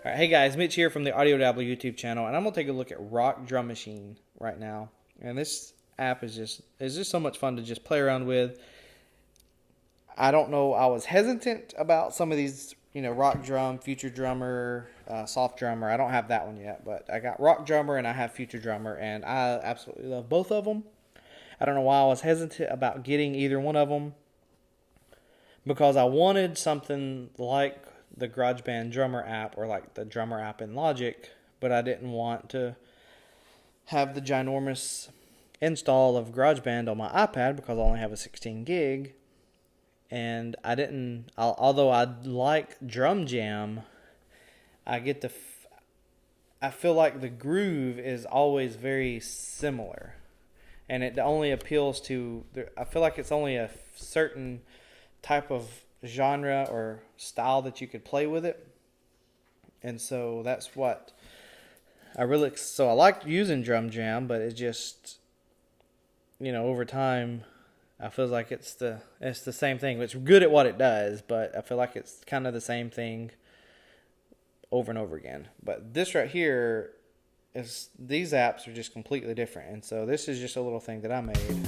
Alright, hey guys, Mitch here from the AudioDabbler YouTube channel, and I'm going to take a look at Rock Drum Machine right now. And this app is just so much fun to just play around with. I don't know, I was hesitant about some of these, Rock Drum, Future Drummer, Soft Drummer. I don't have that one yet, but I got Rock Drummer and I have Future Drummer, and I absolutely love both of them. I don't know why I was hesitant about getting either one of them, because I wanted something like the GarageBand Drummer app or like the Drummer app in Logic, but I didn't want to have the ginormous install of GarageBand on my iPad because I only have a 16 gig. And although I like Drum Jam, I feel like the groove is always very similar, and it only appeals to, I feel like it's only a certain type of genre or style that you could play with it. And so that's what I like using Drum Jam, but it just, over time I feel like it's the same thing. It's good at what it does, but I feel like it's kind of the same thing over and over again. But this right here these apps are just completely different. And so this is just a little thing that I made.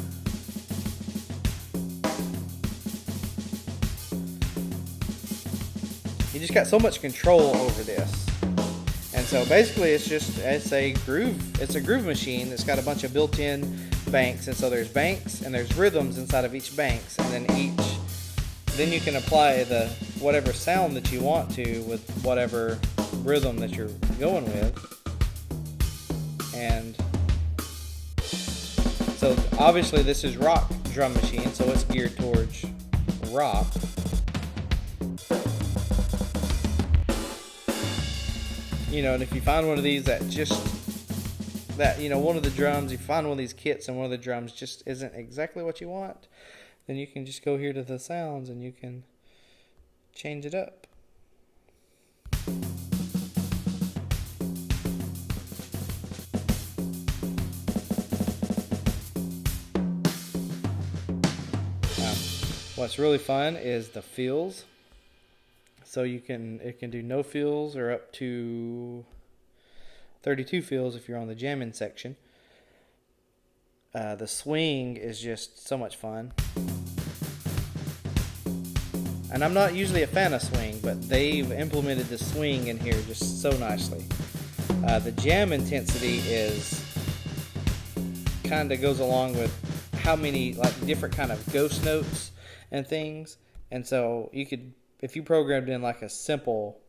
You just got so much control over this. And so basically it's a groove machine that's got a bunch of built-in banks, and so there's banks and there's rhythms inside of each banks, and then you can apply the whatever sound that you want to with whatever rhythm that you're going with. And so obviously this is Rock Drum Machine, so it's geared towards rock. And if you find one of these one of the drums, you find one of these kits and one of the drums just isn't exactly what you want, then you can just go here to the sounds and you can change it up. What's really fun is the fills. So it can do no fills or up to 32 fills if you're on the jamming section. The swing is just so much fun. And I'm not usually a fan of swing, but they've implemented the swing in here just so nicely. The jam intensity kind of goes along with how many different kind of ghost notes and things. And so if you programmed in like a simple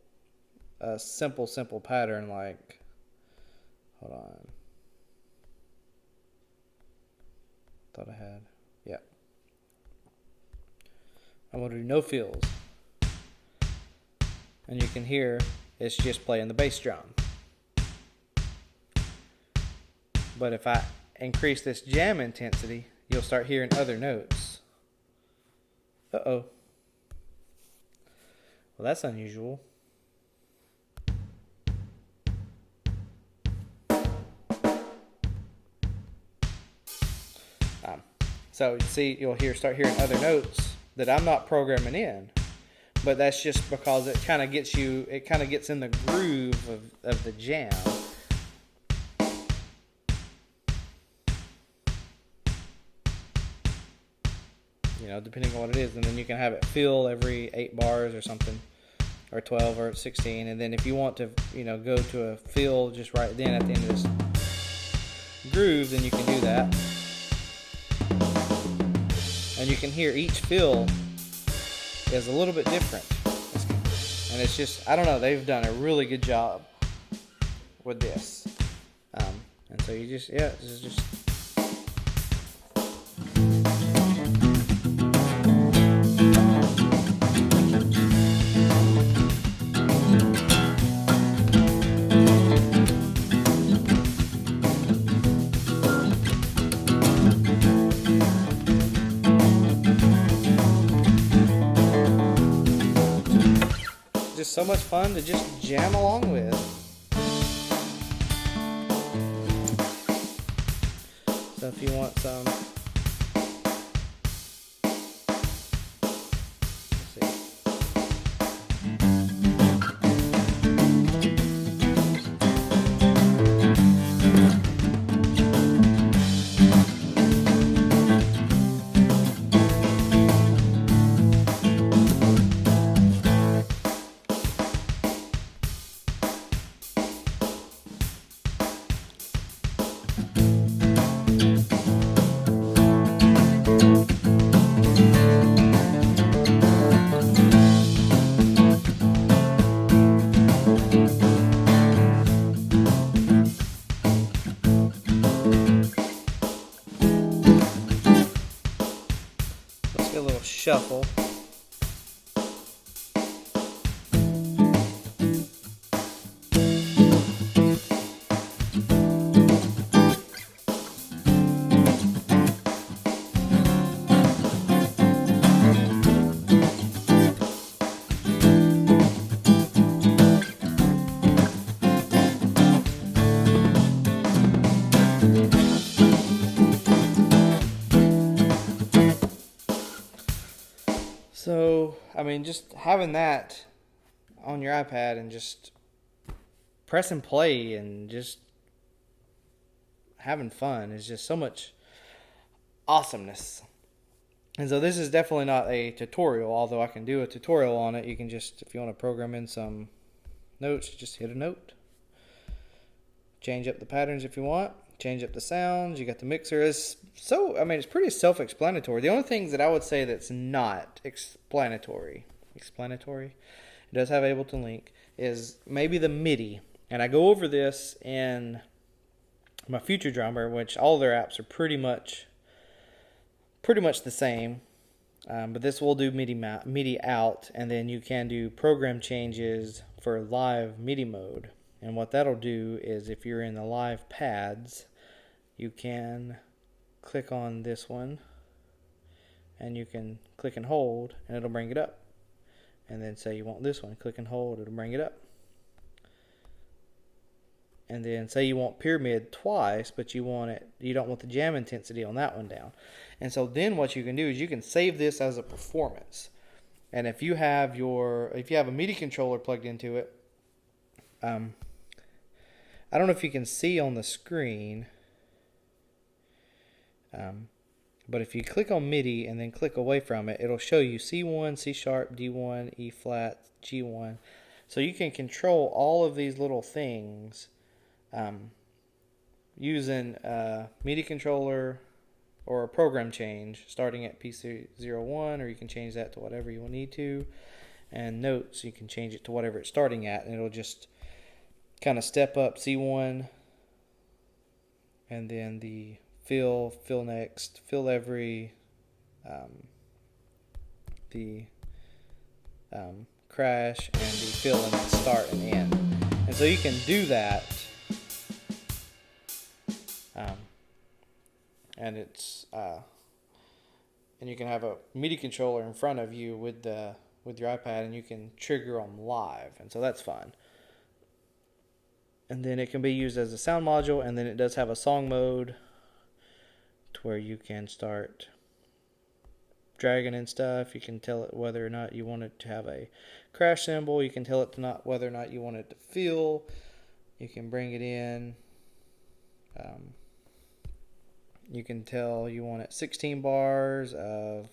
pattern, like, hold on, thought I had, yeah, I'm going to do no fills, and you can hear it's just playing the bass drum. But if I increase this jam intensity, you'll start hearing other notes. Uh-oh. Well, that's unusual. So see, you'll start hearing other notes that I'm not programming in, but that's just because it kind of gets in the groove of the jam. Depending on what it is, and then you can have it fill every 8 bars or something, or 12 or 16, and then if you want to go to a fill just right then at the end of this groove, then you can do that. And you can hear each fill is a little bit different, and it's just, I don't know, they've done a really good job with this. And so this is just so much fun to just jam along with. So if you want some, let's see. a little shuffle. So, I mean, just having that on your iPad and just press and play and just having fun is just so much awesomeness. And so this is definitely not a tutorial, although I can do a tutorial on it. You can just, if you want to program in some notes, just hit a note. Change up the patterns if you want. Change up the sounds. You got the mixer. It's pretty self-explanatory. The only things that I would say that's not explanatory, it does have Ableton Link, is maybe the MIDI. And I go over this in my Future Drummer, which all their apps are pretty much the same. But this will do MIDI out, and then you can do program changes for live MIDI mode. And what that'll do is if you're in the live pads, you can click on this one and you can click and hold and it'll bring it up. And then say you want this one, click and hold, it'll bring it up. And then say you want pyramid twice, but you don't want the jam intensity on that one down. And so then what you can do is you can save this as a performance. And if you have a MIDI controller plugged into it, I don't know if you can see on the screen, but if you click on MIDI and then click away from it, it'll show you C1, C sharp, D1, E flat, G1. So you can control all of these little things using a MIDI controller or a program change starting at PC01, or you can change that to whatever you need to. And notes, you can change it to whatever it's starting at, and it'll just kind of step up C1, and then the fill next, fill every, the crash, and the fill and start and end. And so you can do that, and it's and you can have a MIDI controller in front of you with your iPad, and you can trigger them live, and so that's fun. And then it can be used as a sound module, and then it does have a song mode to where you can start dragging and stuff. You can tell it whether or not you want it to have a crash symbol. You can tell it to whether or not you want it to fill. You can bring it in. You can tell you want it 16 bars of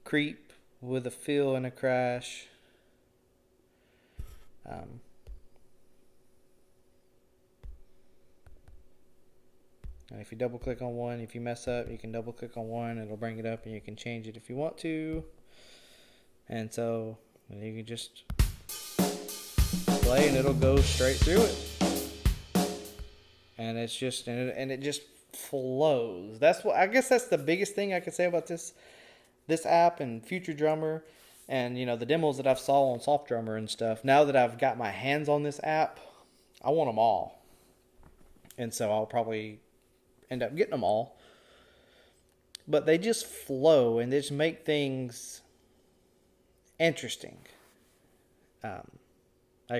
creep with a fill and a crash. And if you double click on one, if you mess up, you can double click on one, it'll bring it up and you can change it if you want to. And so you can just play and it'll go straight through it. And it's just, and it just flows. I guess that's the biggest thing I could say about this app and Future Drummer, and the demos that I've saw on Soft Drummer and stuff. Now that I've got my hands on this app, I want them all. And so I'll probably end up getting them all, but they just flow and they just make things interesting. I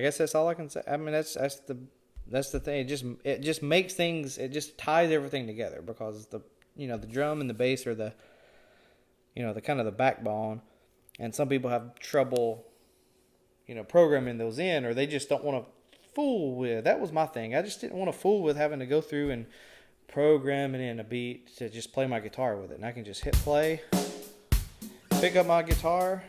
guess that's all I can say. I mean, that's the thing. It just makes things. It just ties everything together, because the drum and the bass are the kind of the backbone, and some people have trouble programming those in, or they just don't want to fool with. That was my thing. I just didn't want to fool with having to go through and programming in a beat to just play my guitar with it. And I can just hit play, pick up my guitar,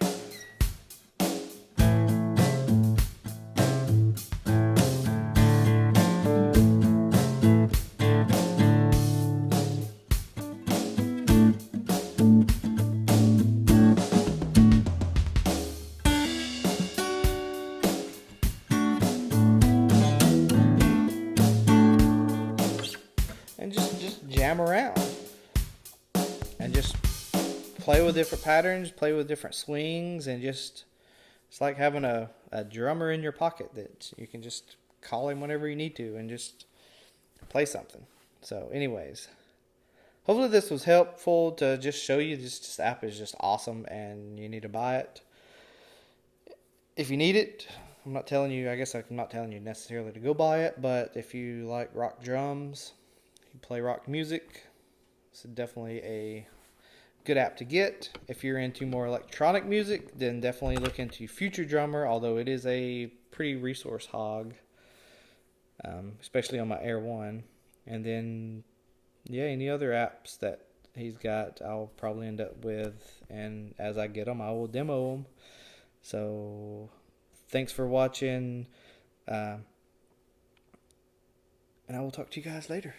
and just jam around and just play with different patterns, play with different swings, and just it's like having a drummer in your pocket that you can just call him whenever you need to and just play something. So anyways, hopefully this was helpful to just show you this app is just awesome and you need to buy it. If you need it, I'm not telling you, I guess I'm not telling you necessarily to go buy it, but if you like rock drums, you play rock music, it's definitely a good app to get. If you're into more electronic music, then definitely look into Future Drummer, although it is a pretty resource hog, especially on my Air 1. And then, yeah, any other apps that he's got, I'll probably end up with, and as I get them, I will demo them. So, thanks for watching, and I will talk to you guys later.